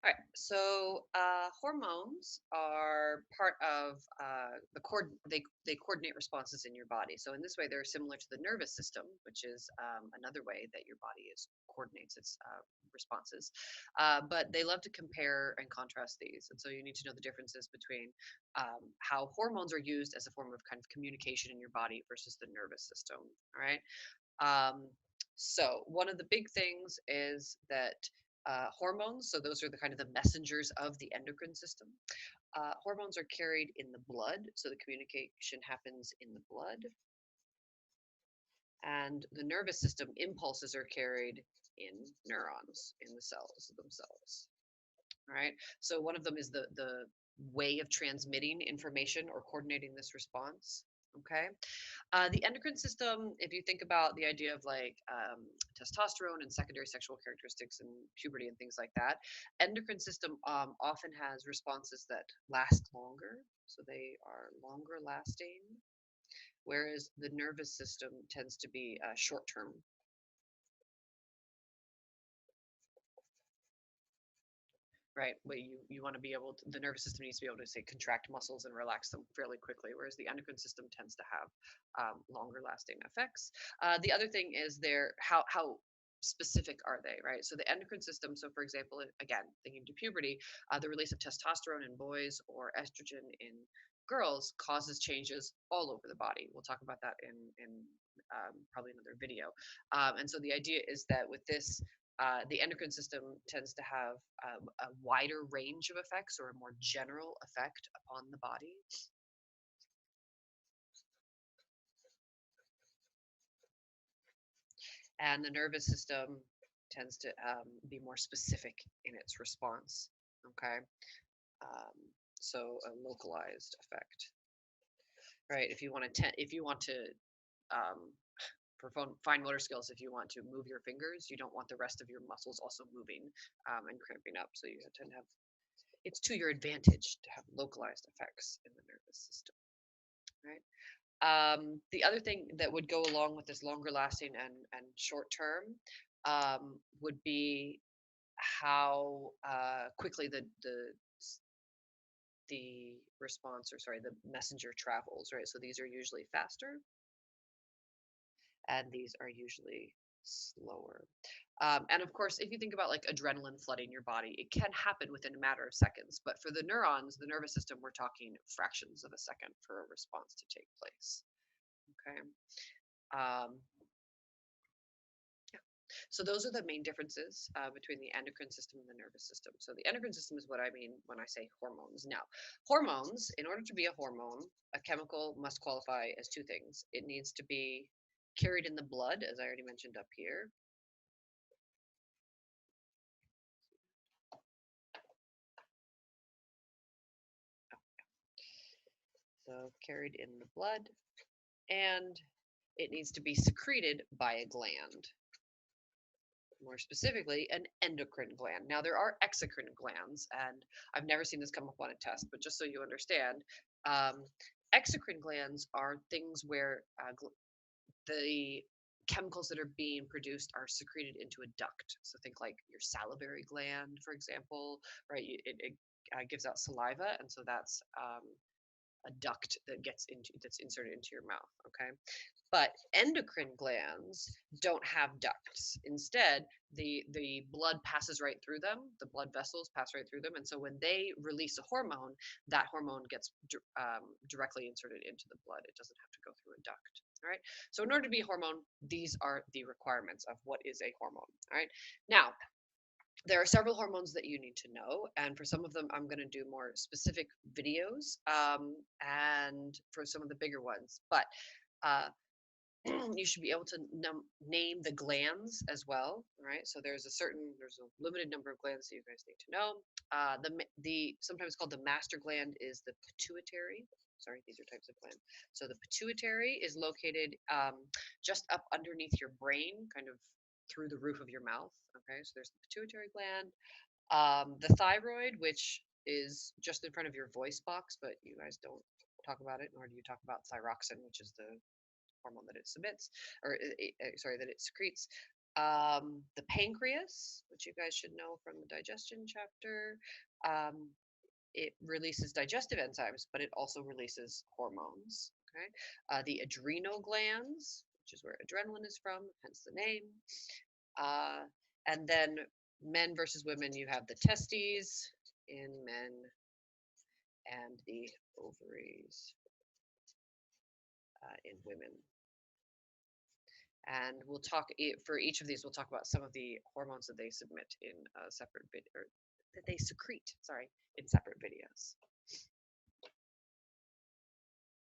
All right. So hormones are part of they coordinate responses in your body. So in this way, they're similar to the nervous system, which is another way that your body is coordinates its responses. But they love to compare and contrast these, and so you need to know the differences between how hormones are used as a form of kind of communication in your body versus the nervous system. All right. Um, so one of the big things is that hormones, so those are the kind of the messengers of the endocrine system. Hormones are carried in the blood, so the communication happens in the blood, and the nervous system impulses are carried in neurons in the cells themselves. All right. So one of them is the way of transmitting information or coordinating this response. Okay. The endocrine system, if you think about the idea of like testosterone and secondary sexual characteristics and puberty and things like that, endocrine system often has responses that last longer. So they are longer lasting, whereas the nervous system tends to be short term. Right, but you want to be able to, the nervous system needs to be able to say contract muscles and relax them fairly quickly, whereas the endocrine system tends to have longer lasting effects. The other thing is their how specific are they, right? So the endocrine system, so for example, again thinking to puberty, the release of testosterone in boys or estrogen in girls causes changes all over the body. We'll talk about that in probably another video. And so the idea is that with this, the endocrine system tends to have a wider range of effects or a more general effect upon the body. And the nervous system tends to be more specific in its response. Okay. Um, so a localized effect, right? If you want to, um, for fine motor skills, if you want to move your fingers, you don't want the rest of your muscles also moving and cramping up. So you tend to have, it's to your advantage to have localized effects in the nervous system, right? The other thing that would go along with this longer lasting and short term would be how quickly the response, or sorry, the messenger travels, right? So these are usually faster and these are usually slower. And of course, if you think about like adrenaline flooding your body, it can happen within a matter of seconds. But for the neurons, the nervous system, we're talking fractions of a second for a response to take place. Okay. Um, so those are the main differences between the endocrine system and the nervous system. So the endocrine system is what I mean when I say hormones. Now, hormones, in order to be a hormone, a chemical must qualify as two things. It needs to be carried in the blood, as I already mentioned up here. So carried in the blood, and it needs to be secreted by a gland, more specifically an endocrine gland. Now there are exocrine glands, and I've never seen this come up on a test, but just so you understand, um, exocrine glands are things where the chemicals that are being produced are secreted into a duct. So think like your salivary gland, for example, right? It gives out saliva, and so that's a duct that gets into that's inserted into your mouth. Okay, but endocrine glands don't have ducts. Instead, the blood passes right through them. The blood vessels pass right through them, and so when they release a hormone, that hormone gets directly inserted into the blood. It doesn't have to go through a duct. All right. So in order to be a hormone, these are the requirements of what is a hormone. All right. Now, there are several hormones that you need to know, and for some of them, I'm going to do more specific videos, and for some of the bigger ones. But uh, you should be able to name the glands as well, right? So there's a limited number of glands that you guys need to know. The sometimes called the master gland is the pituitary. Sorry, these are types of gland. So the pituitary is located just up underneath your brain, kind of through the roof of your mouth. Okay, so there's the pituitary gland. The thyroid, which is just in front of your voice box, but you guys don't talk about it, nor do you talk about thyroxine, which is the hormone that it submits, or sorry, that it secretes. The pancreas, which you guys should know from the digestion chapter, um, it releases digestive enzymes, but it also releases hormones. Okay, the adrenal glands, which is where adrenaline is from, hence the name. Uh, and then men versus women, you have the testes in men and the ovaries in women. And we'll talk for each of these. We'll talk about some of the hormones that they submit in separate or that they secrete. Sorry, in separate videos.